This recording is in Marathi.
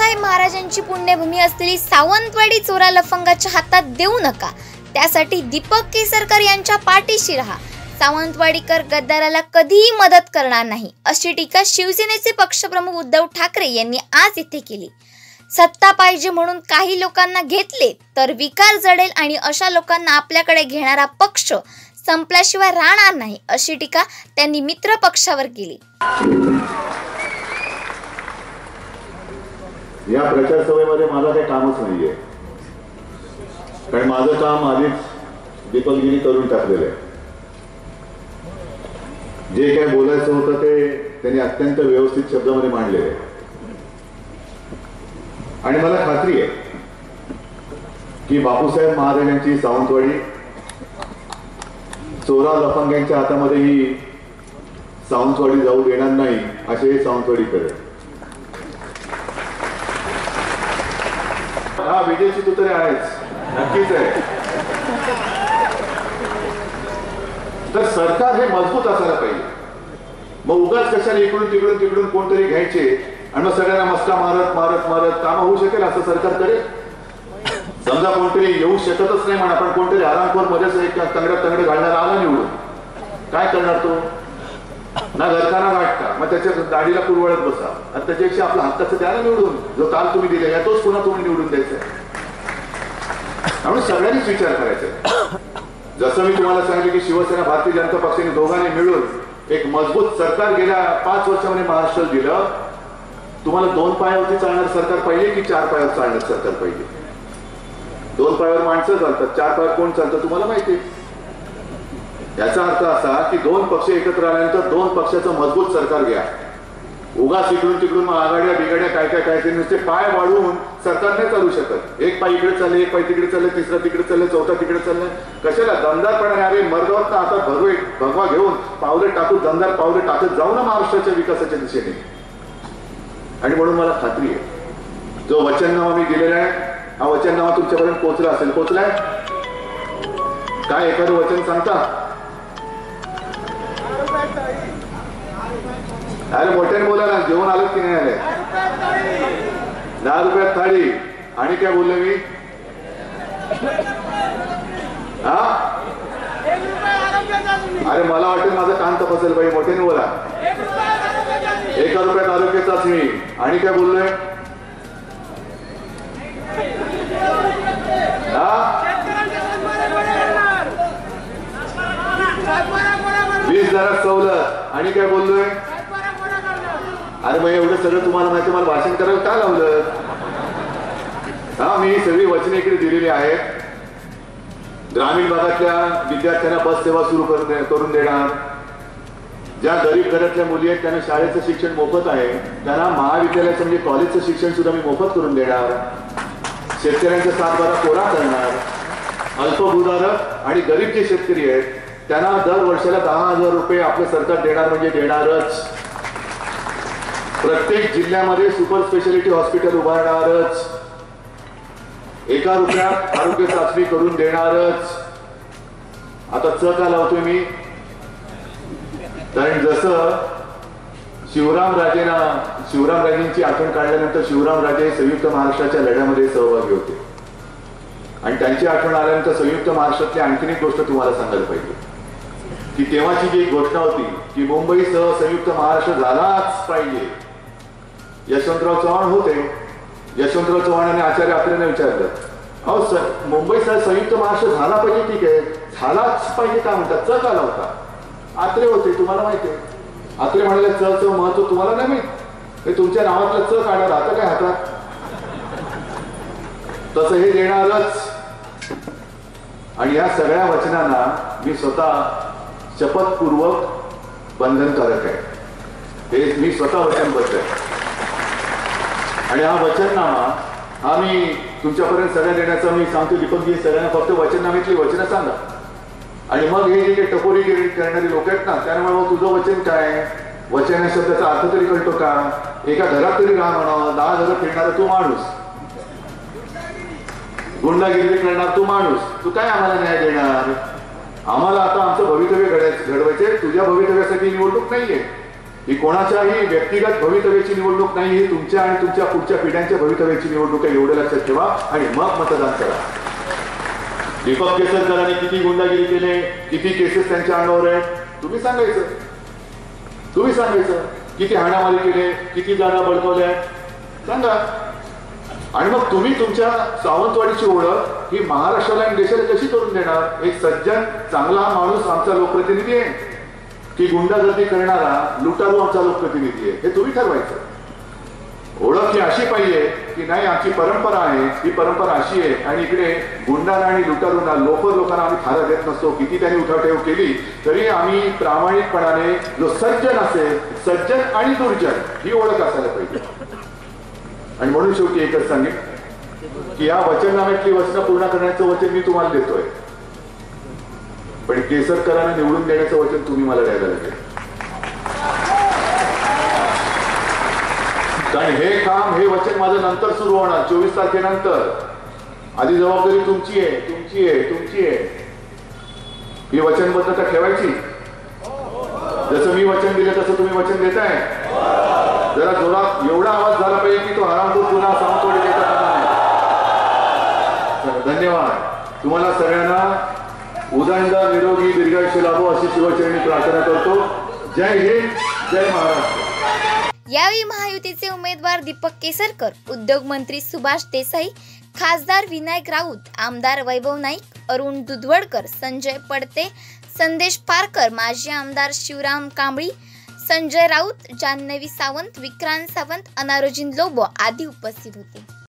तुकाई महाराजांची पुण्यभूमी असलेली सावंतवाडी चोरा लफंगाच्या हातात देऊ नका, त्यासाठी दीपक केसरकर यांच्या पाठीशी राहा. सावंतवाडीकर गद्दाराला कधीही मदत करणार नाही, अशी टीका शिवसेनेचे पक्षप्रमुख उद्धव ठाकरे यांनी आज इथे केली. सत्ता पाहिजे म्हणून काही लोकांना घेतले तर विकार जडेल आणि अशा लोकांना आपल्याकडे घेणारा पक्ष संपल्याशिवाय राहणार नाही, अशी टीका त्यांनी मित्र पक्षावर केली. या प्रचार सभेमध्ये माझं काही कामच नाहीये, कारण माझं काम आधीच दीपकजींनी करून टाकलेलं आहे. जे काय बोलायचं होतं ते त्यांनी अत्यंत व्यवस्थित शब्दामध्ये मांडलेलं आहे आणि मला खात्री आहे की बापूसाहेब महाराजांची सावंतवाडी चोरा लफंग्यांच्या हातामध्ये ही सावंतवाडी जाऊ देणार नाही, असे सावंतवाडी करेल. हा विजयची तू तरी आहेच, नक्कीच आहे. तर सरकार हे मजबूत असायला पाहिजे. मग उगाच कशाला इकडून तिकडून तिकडून कोणतरी घ्यायचे आणि मग सगळ्यांना मस्का मारत मारत मारत काम होऊ शकेल असं सरकार करेल? समजा कोणतरी येऊ शकतच नाही म्हणा, पण कोणतरी आरामखोर मध्येच एक तंगडे घालणारा आला निवडून, काय करणार तो? ना घरकाना वाटता, मग त्याच्या दाढीला पुरवळत बसा आणि त्याच्यापेक्षा आपल्या हक्काचं त्याला निवडून, जो काल तुम्ही दिले तोच पुन्हा तुम्ही निवडून द्यायचा. म्हणून सगळ्यांनीच विचार करायचा. जसं मी तुम्हाला सांगितलं की शिवसेना भारतीय जनता पक्षाने दोघांनी मिळून एक मजबूत सरकार गेल्या 5 वर्षामध्ये महाराष्ट्रात दिलं. तुम्हाला 2 पायावरती चालणार सरकार पाहिजे की 4 पायावर चालणार सरकार पाहिजे? 2 पायावर माणसं चालतात, 4 पायावर कोण चालतं तुम्हाला माहिती. याचा अर्थ असा की 2 पक्ष एकत्र आल्यानंतर 2 पक्षाचं मजबूत सरकार घ्या. उगाच इकडून तिकडून मग आघाड्या बिघाड्या काय काय काय ते नुसते पाय वाढवून सरकार नाही चालू शकत. एक पाय इकडे चालले, एक पाय तिकडे चालले, तिसरा तिकडे चालले, चौथा तिकडे चालले. कशाला दमदारपणे अरे मर्दावत ना आता भगवा घेऊन पावले टाकून दमदार पावले टाकत जाऊ ना महाराष्ट्राच्या विकासाच्या दिशेने. आणि म्हणून मला खात्री आहे जो वचननामा मी दिलेला आहे हा वचननामा तुमच्यापर्यंत पोहोचला असेल. पोहोचलाय काय? एखादं वचन सांगता? अरे मोठ्याने बोला ना, जेवण आलं की नाही आले? 10 रुपयात थाळी. आणि काय बोलले मी? हा अरे मला वाटेल माझं कान तपासेल बाई, मोठ्याने बोला. 1 रुपयात आरोग्य चाचणी. आणि काय बोललोय? हा 20,000 सवलत. आणि काय बोललोय? अरे मग एवढं सगळं तुम्हाला माहिती, मला भाषण करायला का लावलं? हा मी सगळी वचने इकडे दिलेली आहेत. ग्रामीण भागातल्या विद्यार्थ्यांना बस सेवा सुरू करून देणार. ज्या गरीब घरातल्या मुली आहेत त्यांना शाळेचं शिक्षण मोफत आहे, त्यांना महाविद्यालयाचं म्हणजे कॉलेजचं शिक्षण सुद्धा मी मोफत करून देणार. शेतकऱ्यांचा 7/12 कोरा करणार. अल्पभूधारक आणि गरीब जे शेतकरी आहेत त्यांना दर वर्षाला 10,000 रुपये आपलं सरकार देणार म्हणजे देणारच. प्रत्येक जिल्ह्यामध्ये सुपर स्पेशालिटी हॉस्पिटल उभारणारच. 1 रुपयात आरोग्य चाचणी करून देणारच. आता का लावतोय मी? कारण जसं शिवरामराजेंची आठवण काढल्यानंतर शिवरामराजे संयुक्त महाराष्ट्राच्या लढ्यामध्ये सहभागी होते आणि त्यांची आठवण आल्यानंतर संयुक्त महाराष्ट्रातली आणखीन एक गोष्ट तुम्हाला सांगायला पाहिजे की तेव्हाची जी घोषणा होती की मुंबईसह संयुक्त महाराष्ट्र झालाच पाहिजे. यशवंतराव चव्हाण होते. यशवंतराव चव्हाणांनी आचार्य आत्रेंना विचारलं, अहो मुंबईसह संयुक्त महाराष्ट्र झाला पाहिजे, ठीक आहे, झालाच पाहिजे का म्हणतात? च का लावता? आत्रे होते, तुम्हाला माहिती आहे. आत्रे म्हणाले च महत्व तुम्हाला नाही माहित, हे तुमच्या नावातलं च काढणार आता काय हातात? तसं हे देणारच. आणि या सगळ्या वचनांना मी स्वतः शपथपूर्वक बंधनकारक आहे. हे मी स्वतः वचनबद्ध आहे. आणि हा वचननामा हा मी तुमच्यापर्यंत सगळ्या देण्याचा मी सांगतो. दीपकजी सगळ्यांना फक्त वचननाम्यातली वचनं सांगा आणि मग हे जे काही टपोरीगिरी करणारी लोक आहेत ना त्यामुळे मग तुझं वचन काय? वचन या शब्दाचा अर्थ तरी कळतो का? एका घरात तरी राहा म्हणा, 10 घरं फिरणारा तू माणूस, गुंडागिरी करणार तू माणूस, तू काय आम्हाला न्याय देणार? आम्हाला आता आमचं भवितव्य घडवायचे. तुझ्या भवितव्यासाठी निवडणूक नाहीये. ही कोणाच्याही व्यक्तिगत भवितव्याची निवडणूक नाही, ही तुमच्या आणि तुमच्या पुढच्या पिढ्यांच्या भवितव्याची निवडणूक आहे, एवढं लक्षात ठेवा आणि मग मतदान करा. दीपक केसरकरांनी किती गुंडागिरी केले, किती केसेस त्यांच्या अंगावर आहेत, तुम्ही सांगायचं. किती हाणामारी केले, किती जागा बळकवल्या सांगा. आणि मग तुम्ही तुमच्या सावंतवाडीची ओळख ही महाराष्ट्राला आणि देशाला कशी करून देणार? एक सज्जन चांगला माणूस आमचा लोकप्रतिनिधी आहे की गुंडागर्दी करणारा लुटारू आमचा लोकप्रतिनिधी आहे, हे तुम्ही ठरवायचं. ओळख ही अशी पाहिजे की नाही आमची परंपरा आहे, ही परंपरा अशी आहे आणि इकडे गुंडांना आणि लुटारूंना लोकांना आम्ही थारा देत नसतो. किती त्यांनी उठावठेव केली तरी आम्ही प्रामाणिकपणाने जो सज्जन असेल, सज्जन आणि दुर्जन ही ओळख असायला पाहिजे. आणि म्हणून शेवटी एकच सांगेन की या वचननाम्यातली वचनं पूर्ण करण्याचं वचन मी तुम्हाला देतोय, पण केसरकरांना निवडून देण्याचं वचन तुम्ही मला द्यायला लागेल. कारण हे काम, हे वचन माझं नंतर सुरू होणार, 24 तारखेनंतर. आधी जबाबदारी तुमची आहे. ही वचनबद्धता ठेवायची. जसं मी वचन दिलं तसं तुम्ही वचन देताय. जरा जोरात एवढा आवाज झाला पाहिजे की तो हरामखोर पुन्हा सावंतवाडी देता नाही. धन्यवाद. तुम्हाला सगळ्यांना उदंड निरोगी दीर्घायुष्य लाभो अशी शिवचरणी प्रार्थना करतो. जय हिंद, जय महाराष्ट्र. यावेळी महायुतीचे उमेदवार दीपक केसरकर, उद्योग मंत्री सुभाष देसाई, खासदार विनायक राऊत, आमदार वैभव नाईक, अरुण दुधवडकर, संजय पडते, संदेश पारकर, माजी आमदार शिवराम कांबळी, संजय राऊत, जान्हवी सावंत, विक्रांत सावंत, अनारोजिन लोबो आदी उपस्थित होते.